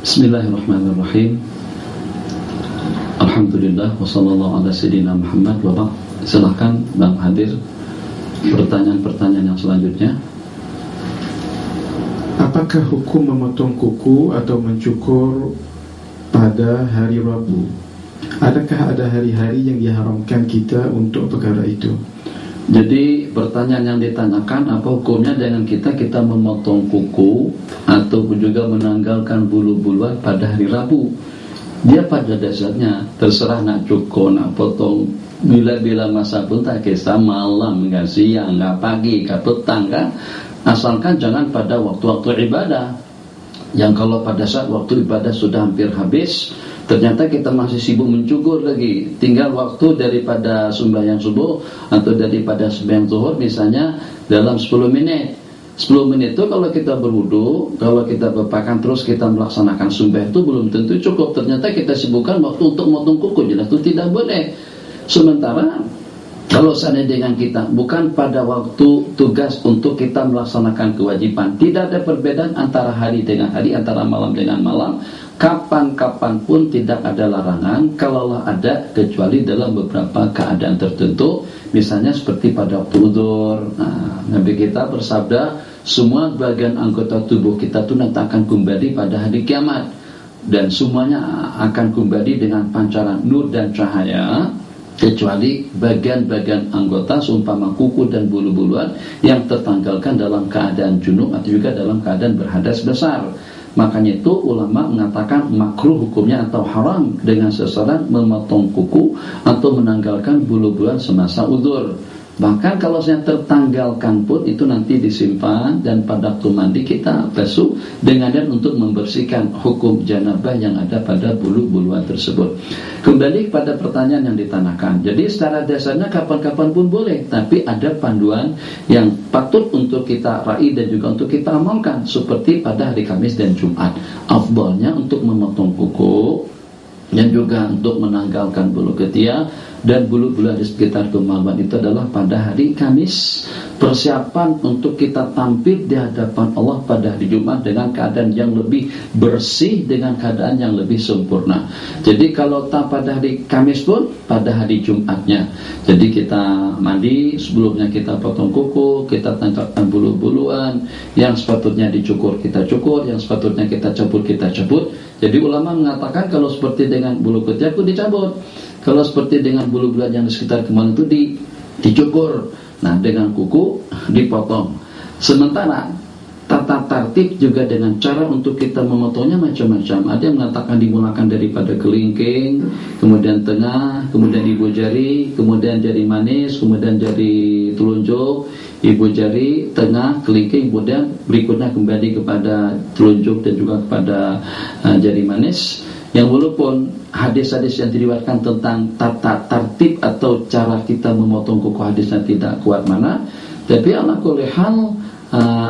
Bismillahirrahmanirrahim. Alhamdulillah wassallallahu ala sayyidina Muhammad wa ba'd. Silakan Bang Hadir, pertanyaan-pertanyaan yang selanjutnya. Apakah hukum memotong kuku atau mencukur pada hari Rabu? Adakah ada hari-hari yang diharamkan kita untuk perkara itu? Jadi pertanyaan yang ditanyakan, apa hukumnya dengan kita memotong kuku ataupun juga menanggalkan bulu-buluan pada hari Rabu? Dia pada dasarnya terserah nak cukur, nak potong bila-bila masa pun tak kisah, malam, enggak siang, enggak pagi, enggak petang kan? Asalkan jangan pada waktu-waktu ibadah. Yang kalau pada saat waktu ibadah sudah hampir habis, ternyata kita masih sibuk mencukur lagi, tinggal waktu daripada sembahyang subuh atau daripada sembahyang zuhur misalnya dalam 10 menit. 10 menit itu kalau kita berwudu, kalau kita berpakaian terus kita melaksanakan sembahyang itu belum tentu cukup. Ternyata kita sibukkan waktu untuk motong kuku, jelas itu tidak boleh. Sementara kalau seandainya dengan kita bukan pada waktu tugas untuk kita melaksanakan kewajiban, tidak ada perbedaan antara hari dengan hari, antara malam dengan malam, kapan-kapan pun tidak ada larangan, kalaulah ada kecuali dalam beberapa keadaan tertentu, misalnya seperti pada waktu udzur. Nabi kita bersabda, semua bagian anggota tubuh kita itu nanti akan kembali pada hari kiamat, dan semuanya akan kembali dengan pancaran nur dan cahaya, kecuali bagian-bagian anggota seumpama kuku dan bulu-buluan yang tertanggalkan dalam keadaan junub atau juga dalam keadaan berhadas besar. Makanya itu ulama mengatakan makruh hukumnya atau haram dengan seseorang memotong kuku atau menanggalkan bulu-buluan semasa udzur. Bahkan kalau saya tertanggalkan pun itu nanti disimpan dan pada waktu mandi kita basuh dengan dan untuk membersihkan hukum janabah yang ada pada bulu-buluan tersebut. Kembali kepada pertanyaan yang ditanyakan. Jadi secara dasarnya kapan-kapan pun boleh, tapi ada panduan yang patut untuk kita raih dan juga untuk kita amalkan, seperti pada hari Kamis dan Jumat. Afdalnya untuk memotong kuku dan juga untuk menanggalkan bulu ketiak dan bulu-bulu di sekitar kemaluan itu adalah pada hari Kamis. Persiapan untuk kita tampil di hadapan Allah pada hari Jumat dengan keadaan yang lebih bersih, dengan keadaan yang lebih sempurna. Jadi kalau tak pada hari Kamis pun pada hari Jumatnya. Jadi kita mandi, sebelumnya kita potong kuku, kita tangkapkan bulu-buluan, yang sepatutnya dicukur kita cukur, yang sepatutnya kita cabut kita cabut. Jadi ulama mengatakan kalau seperti dengan bulu ketiak itu dicabut, kalau seperti dengan bulu-buluan yang di sekitar kemaluan itu dicukur. Nah, dengan kuku dipotong. Sementara tata tertib juga dengan cara untuk kita memotongnya macam-macam. Ada yang mengatakan dimulakan daripada kelingking, kemudian tengah, kemudian ibu jari, kemudian jari manis, kemudian jari telunjuk, ibu jari, tengah, kelingking, kemudian berikutnya kembali kepada telunjuk dan juga kepada jari manis. Yang walaupun hadis-hadis yang diriwayatkan tentang tata tertib atau cara kita memotong kuku hadisnya tidak kuat mana, tapi ala kulli hal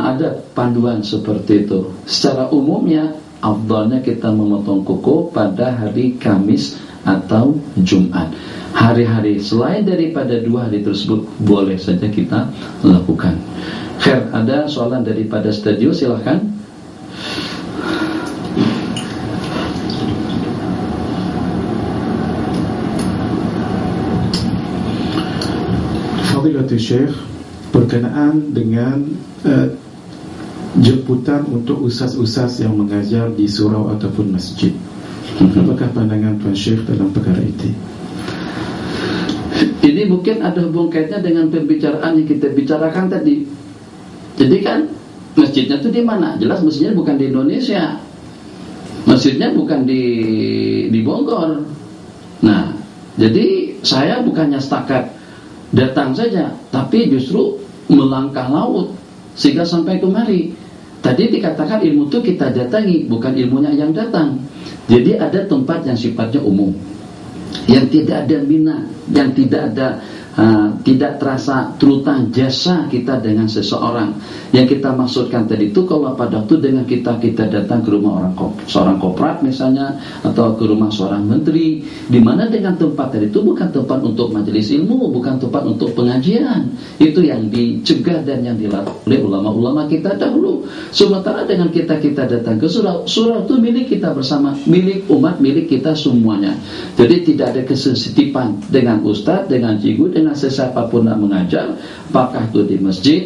ada panduan seperti itu. Secara umumnya afdalnya kita memotong kuku pada hari Kamis atau Jumat. Hari-hari selain daripada dua hari tersebut boleh saja kita lakukan. Khair, ada soalan daripada studio, silahkan. Fadilatul Syekh, berkenaan dengan jemputan untuk ustaz-ustaz yang mengajar di surau ataupun masjid, apakah pandangan Tuan Syekh dalam perkara itu? Ini mungkin ada hubung kaitnya dengan pembicaraan yang kita bicarakan tadi. Jadi kan masjidnya itu di mana? Jelas masjidnya bukan di Indonesia, masjidnya bukan di Bogor. Nah, jadi saya bukannya setakat datang saja, tapi justru melangkah laut sehingga sampai kemari. Tadi dikatakan ilmu itu kita datangi, bukan ilmunya yang datang. Jadi ada tempat yang sifatnya umum, yang tidak ada minat, yang tidak ada tidak terasa terutang jasa kita dengan seseorang. Yang kita maksudkan tadi itu kalau pada waktu dengan kita datang ke rumah seorang koprat misalnya, atau ke rumah seorang menteri, di mana dengan tempat tadi itu bukan tempat untuk majelis ilmu, bukan tempat untuk pengajian. Itu yang dicegah dan yang dilakukan oleh ulama-ulama kita dahulu. Sementara dengan kita datang ke surau itu milik kita bersama, milik umat, milik kita semuanya. Jadi tidak ada kesensitipan dengan ustadz, dengan cikgu, dengan sesiapapun yang mengajar, apakah itu di masjid,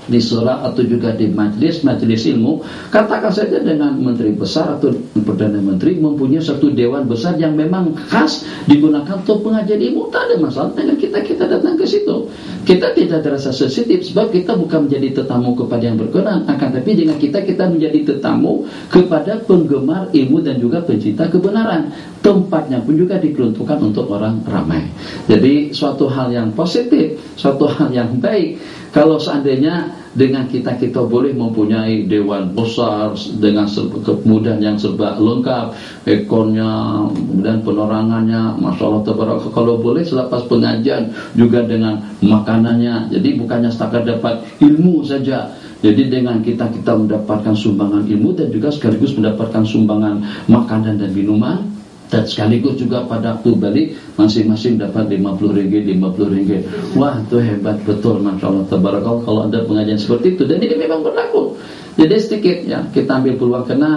di surau, atau juga di majelis ilmu. Katakan saja dengan menteri besar atau perdana menteri mempunyai satu dewan besar yang memang khas digunakan untuk pengajian ilmu, tak ada masalah dengan kita datang ke situ. Kita tidak terasa sensitif sebab kita bukan menjadi tetamu kepada yang berkenan, akan tapi dengan kita menjadi tetamu kepada penggemar ilmu dan juga pencinta kebenaran. Tempatnya pun juga diperuntukkan untuk orang ramai. Jadi suatu hal yang positif, suatu hal yang baik. Kalau seandainya dengan kita boleh mempunyai dewan besar dengan kemudahan yang serba lengkap, ekornya, kemudian penerangannya, masya Allah tabaraka, kalau boleh selepas pengajian juga dengan makanannya. Jadi bukannya setakat dapat ilmu saja. Jadi dengan kita mendapatkan sumbangan ilmu dan juga sekaligus mendapatkan sumbangan makanan dan minuman. Dan sekaligus juga pada waktu balik masing-masing dapat 50 ringgit. Wah, itu hebat betul, masya Allah tabarakallah kalau ada pengajian seperti itu. Dan ini memang berlaku. Jadi sedikit ya kita ambil peluang, karena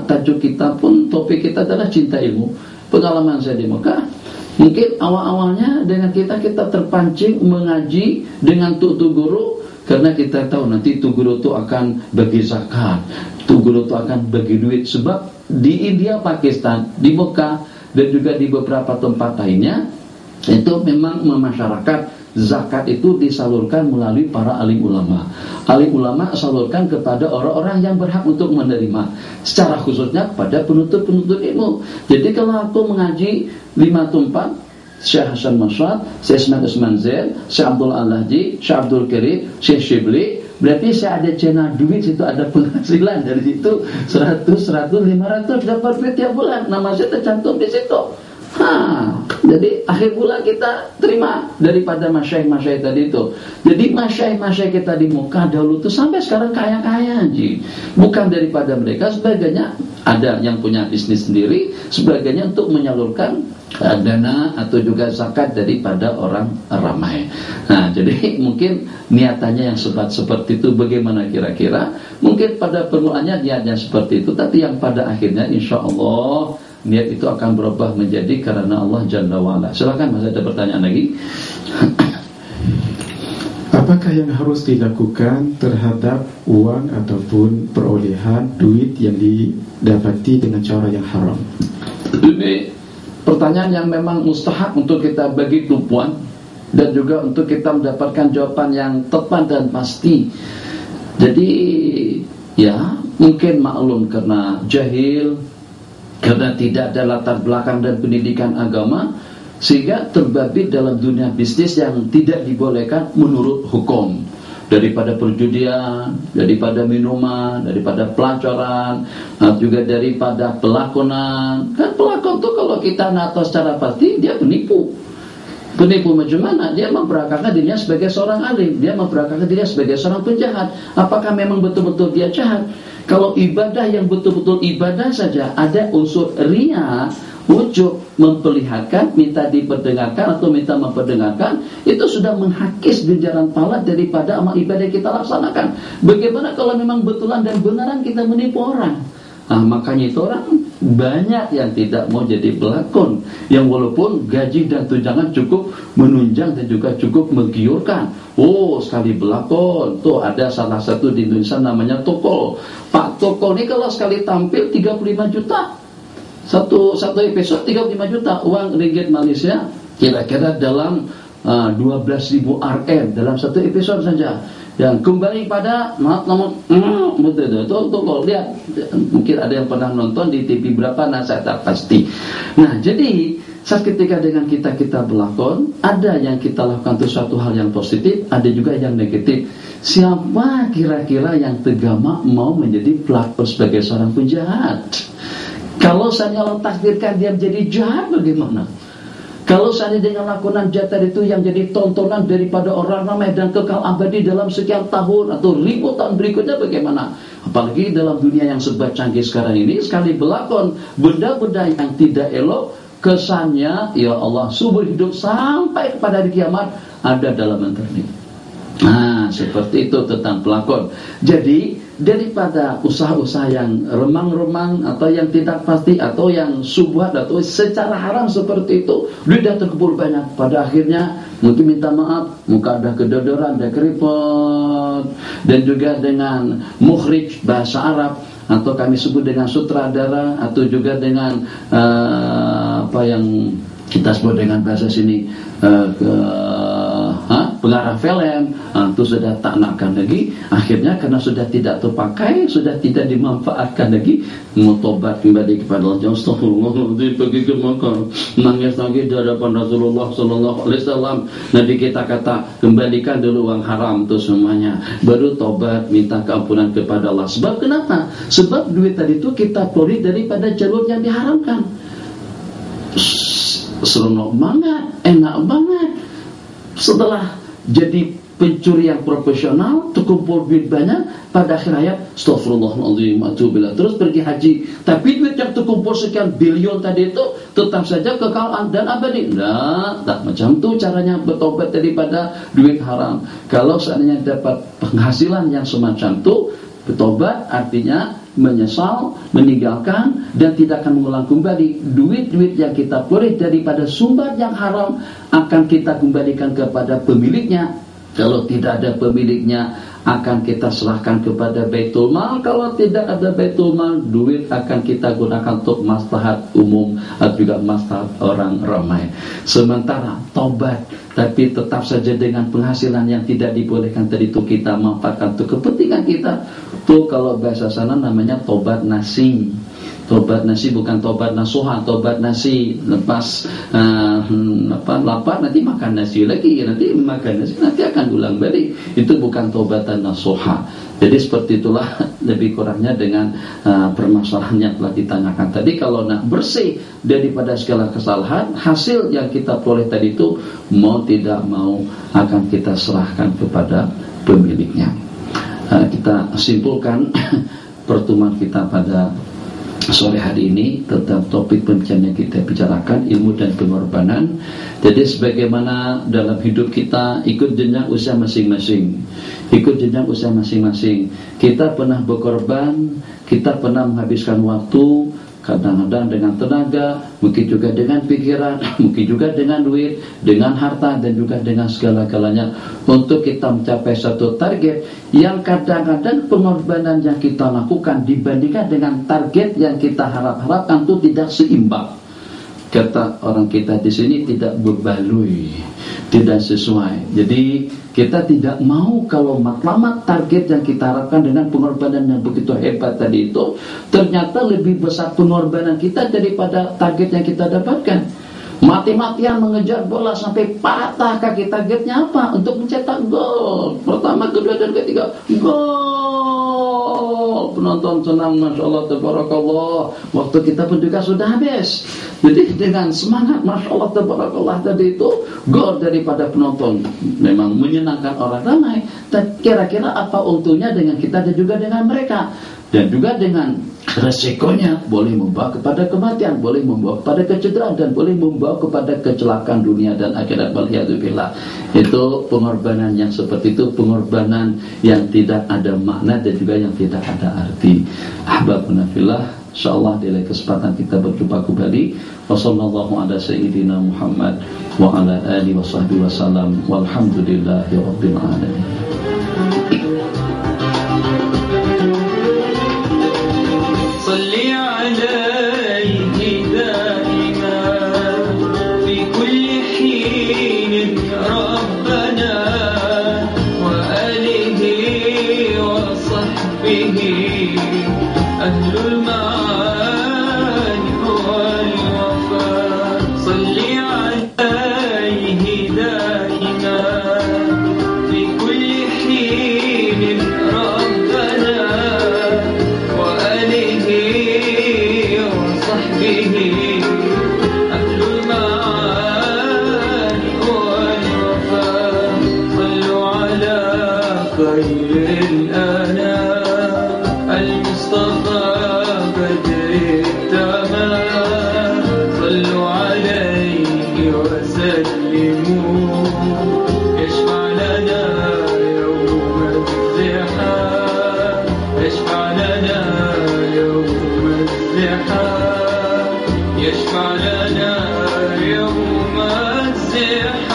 tajuk kita pun, topik kita adalah cinta ilmu. Pengalaman saya di Mekah, mungkin awal-awalnya dengan kita terpancing mengaji dengan tutu guru, karena kita tahu nanti tutu guru itu akan bagi zakat, tutu guru itu akan bagi duit. Sebab di India, Pakistan, di Mekah, dan juga di beberapa tempat lainnya, itu memang masyarakat zakat itu disalurkan melalui para alim ulama. Alim ulama salurkan kepada orang-orang yang berhak untuk menerima, secara khususnya kepada penuntut-penuntut ilmu. Jadi kalau aku mengaji 5 tempat, Syekh Hasan Mas'ud, Syekh Ismail Usman Zain, Syekh Abdul Al-Lahji, Syekh Abdul Karim, Syekh Shibli, berarti saya ada channel duit, situ ada penghasilan dari situ 100, 500 dapat duit tiap bulan, nama saya tercantum di situ. Jadi akhir bulan kita terima daripada masyaikh tadi itu. Jadi masyaikh kita di Mekah dahulu itu sampai sekarang kaya-kaya Ji. Bukan daripada mereka, sebagainya ada yang punya bisnis sendiri, sebagainya untuk menyalurkan dana atau juga zakat daripada orang ramai. Nah, jadi mungkin niatannya yang seperti itu bagaimana kira-kira? Mungkin pada permulaannya niatnya seperti itu, tapi yang pada akhirnya insya Allah niat itu akan berubah menjadi karena Allah Jalla wa'ala. Silakan, masih ada pertanyaan lagi? Apakah yang harus dilakukan terhadap uang ataupun perolehan duit yang didapati dengan cara yang haram? Ini pertanyaan yang memang mustahak untuk kita bagi tumpuan, dan juga untuk kita mendapatkan jawaban yang tepat dan pasti. Jadi ya mungkin maklum karena jahil, karena tidak ada latar belakang dan pendidikan agama, sehingga terbabit dalam dunia bisnis yang tidak dibolehkan menurut hukum. Daripada perjudian, daripada minuman, daripada pelacuran, juga daripada pelakonan. Kan pelakon tuh kalau kita nato secara pasti dia penipu. Penipu macam mana? Dia memperagakan dirinya sebagai seorang alim, dia memperagakan dirinya sebagai seorang penjahat. Apakah memang betul-betul dia jahat? Kalau ibadah yang betul-betul ibadah saja ada unsur riya, ujub, memperlihatkan, minta diperdengarkan atau minta memperdengarkan, itu sudah menghakis ganjaran pahala daripada amal ibadah yang kita laksanakan. Bagaimana kalau memang betulan dan benaran kita menipu orang? Nah, makanya itu orang banyak yang tidak mau jadi pelakon, yang walaupun gaji dan tunjangan cukup menunjang dan juga cukup menggiurkan. Oh, sekali pelakon, tuh ada salah satu di Indonesia namanya Tokol. Pak Tokol ini kalau sekali tampil 35 juta. Satu episode 35 juta uang ringgit Malaysia, kira-kira dalam 12.000 RM dalam satu episode saja. Yang kembali pada betul lihat, mungkin ada yang pernah nonton di TV berapa, nah saya tak pasti. Nah, jadi saat ketika dengan kita berlakon, ada yang kita lakukan itu suatu hal yang positif, ada juga yang negatif. Siapa kira-kira yang tegama mau menjadi pelakon sebagai seorang penjahat? Kalau saya Allah takdirkan dia menjadi jahat, bagaimana? Kalau seandainya dengan lakonan jatah itu yang jadi tontonan daripada orang ramai dan kekal abadi dalam sekian tahun atau ribu tahun berikutnya, bagaimana? Apalagi dalam dunia yang serba canggih sekarang ini, sekali berlakon benda-benda yang tidak elok, kesannya ya Allah subur hidup sampai kepada hari kiamat ada dalam internet. Nah, seperti itu tentang pelakon. Jadi daripada usaha-usaha yang remang-remang atau yang tidak pasti atau yang subhat atau secara haram seperti itu, duit dah terkumpul banyak, pada akhirnya mungkin minta maaf, muka ada kedodoran, ada keriput, dan juga dengan mukhrij bahasa Arab atau kami sebut dengan sutradara atau juga dengan apa yang kita sebut dengan bahasa sini pengarah film, itu sudah tak nakkan lagi. Akhirnya karena sudah tidak terpakai, sudah tidak dimanfaatkan lagi, mau tobat kembali kepada Allah. Astagfirullahaladzim, pergi ke Makkah, nangis-nangis di hadapan Rasulullah Sallallahu Alaihi Wasallam. Nanti kita kata kembalikan dulu uang haram itu semuanya, baru tobat minta keampunan kepada Allah. Sebab kenapa? Sebab duit tadi itu kita curi daripada jalur yang diharamkan. Seronok banget, enak banget. Setelah jadi pencuri yang profesional, terkumpul duit banyak, pada akhir hayat astagfirullahaladzim, atubillah, terus pergi haji, tapi duit yang terkumpul sekian bilion tadi itu tetap saja kekal dan abadi. Nah, tak macam tu caranya bertobat daripada duit haram. Kalau seandainya dapat penghasilan yang semacam tu, bertobat artinya menyesal, meninggalkan, dan tidak akan mengulang kembali. Duit-duit yang kita peroleh daripada sumber yang haram akan kita kembalikan kepada pemiliknya. Kalau tidak ada pemiliknya, akan kita serahkan kepada Baitul Mal. Kalau tidak ada Baitul Mal, duit akan kita gunakan untuk maslahat umum atau juga maslahat orang ramai. Sementara tobat, tapi tetap saja dengan penghasilan yang tidak dibolehkan tadi itu kita manfaatkan untuk kepentingan kita. Tuh kalau bahasa sana namanya tobat nasi. Tobat nasi bukan tobat nasuha, tobat nasi. Lepas lapar nanti makan nasi lagi, nanti makan nasi nanti akan ulang balik. Itu bukan tobatan nasuha. Jadi seperti itulah lebih kurangnya dengan permasalahan yang telah ditanyakan tadi. Kalau nak bersih daripada segala kesalahan, hasil yang kita peroleh tadi itu mau tidak mau akan kita serahkan kepada pemiliknya. Kita simpulkan pertemuan kita pada sore hari ini tentang topik pembicaraan yang kita bicarakan, ilmu dan pengorbanan. Jadi sebagaimana dalam hidup kita ikut jenjang usia masing-masing, ikut jenjang usia masing-masing, kita pernah berkorban, kita pernah menghabiskan waktu, kadang-kadang dengan tenaga, mungkin juga dengan pikiran, mungkin juga dengan duit, dengan harta, dan juga dengan segala-galanya untuk kita mencapai satu target yang kadang-kadang pengorbanan yang kita lakukan dibandingkan dengan target yang kita harapkan itu tidak seimbang. Kata orang kita di sini tidak berbaloi, tidak sesuai. Jadi kita tidak mau kalau matlamat target yang kita harapkan dengan pengorbanan yang begitu hebat tadi itu, ternyata lebih besar pengorbanan kita daripada target yang kita dapatkan. Mati-matian mengejar bola sampai patah kaki, targetnya apa? Untuk mencetak gol. Pertama, kedua, dan ketiga, gol. Penonton senang, Masya Allah, Tabarakallah. Waktu kita pun juga sudah habis. Jadi dengan semangat, Masya Allah, Tabarakallah tadi itu, gol daripada penonton. Memang menyenangkan orang ramai. Dan kira-kira apa untungnya dengan kita dan juga dengan mereka? Dan juga dengan resikonya boleh membawa kepada kematian, boleh membawa kepada kecederaan, dan boleh membawa kepada kecelakaan dunia dan akhirat. Walhiyadzubillah. Itu pengorbanan yang seperti itu, pengorbanan yang tidak ada makna dan juga yang tidak ada arti. Ahbabuna fillah, insyaallah di lain kesempatan kita berjumpa kembali. Wassallallahu ala sayyidina Muhammad wa ala alihi washabbihi wasallam. Walhamdulillahi rabbil alamin. يشفع لنا يوم الزحام